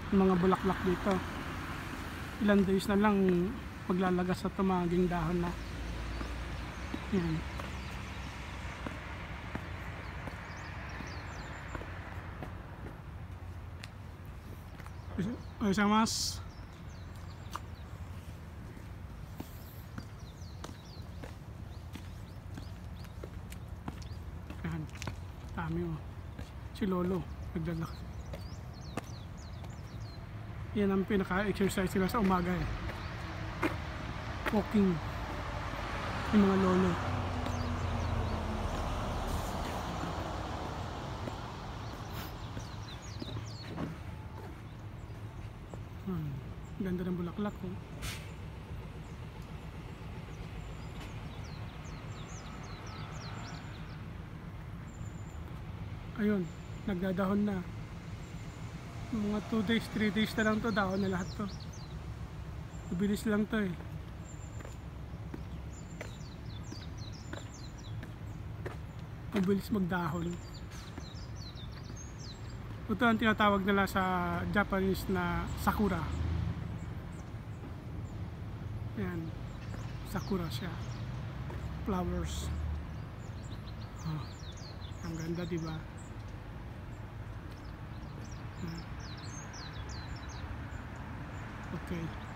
yung mga bulaklak dito. Ilan days na lang maglalagas at maging dahon na. Yan. Oisamas. Yan. Dami mo. Si Lolo naglalakad. Yan ang pinaka-exercise sila sa umaga eh. Walking. Yung mga lolo. Ganda ng bulaklak oh. Ayun, nagdadahon na. Mga 2 days, 3 days na lang to, dahon na lahat to. Mabilis lang to eh. Mabilis magdahon. Ito ang tinatawag nila sa Japanese na sakura. Yan, sakura siya. Flowers. Oh, ang ganda diba? Okay.